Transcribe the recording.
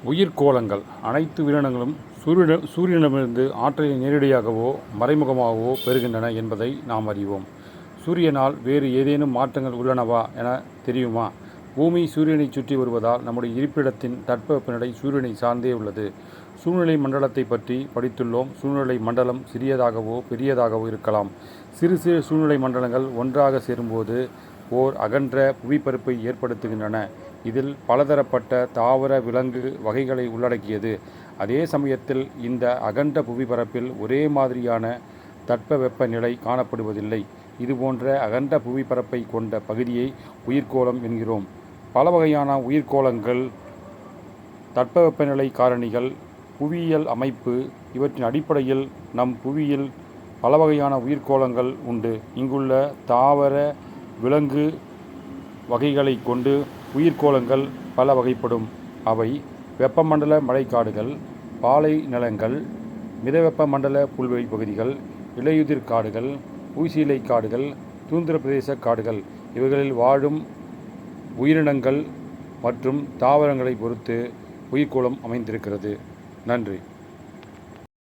உயிர்க்கோளங்கள் அனைத்து உயிரினங்களும் சூரியனிடமிருந்து ஆற்றலை நேரடியாகவோ மறைமுகமாகவோ பெறுகின்றன என்பதை நாம் அறிவோம். சூரியனால் வேறு ஏதேனும் மாற்றங்கள் உள்ளனவா என தெரியுமா? பூமி சூரியனைச் சுற்றி வருவதால் நம்முடைய இருப்பிடத்தின் தட்பவெப்பநிலை சூரியனை சார்ந்தே உள்ளது. சூழ்நிலை மண்டலத்தை பற்றி படித்துள்ளோம். சூழ்நிலை மண்டலம் சிறியதாகவோ பெரியதாகவோ இருக்கலாம். சிறு சிறு சூழ்நிலை மண்டலங்கள் ஒன்றாக சேரும்போது ஓர் அகன்ற புவிப்பரப்பை ஏற்படுத்துகின்றன. இதில் பலதரப்பட்ட தாவர விலங்கு வகைகளை உள்ளடக்கியது. அதே சமயத்தில் இந்த அகன்ற புவிப்பரப்பில் ஒரே மாதிரியான தட்பவெப்ப நிலை காணப்படுவதில்லை. இதுபோன்ற அகன்ற புவிப்பரப்பை கொண்ட பகுதியை உயிர்க்கோளம் என்கிறோம். பல வகையான உயிர்க்கோளங்கள், தட்பவெப்பநிலை காரணிகள், புவியியல் அமைப்பு இவற்றின் அடிப்படையில் நம் புவியில் பல வகையான உயிர்க்கோளங்கள் உண்டு. இங்குள்ள தாவர விலங்கு வகைகளை கொண்டு உயிர்க்கோளங்கள் பல வகைப்படும். அவை வெப்பமண்டல மழைக்காடுகள், பாலை நிலங்கள், மிதவெப்ப மண்டல புல்வெளி பகுதிகள், இலையுதிர் காடுகள், ஊசியிலை காடுகள், தூந்திர பிரதேச காடுகள். இவைகளில் வாழும் உயிரினங்கள் மற்றும் தாவரங்களை பொறுத்து உயிர்க்கோளம் அமைந்திருக்கிறது. நன்றி.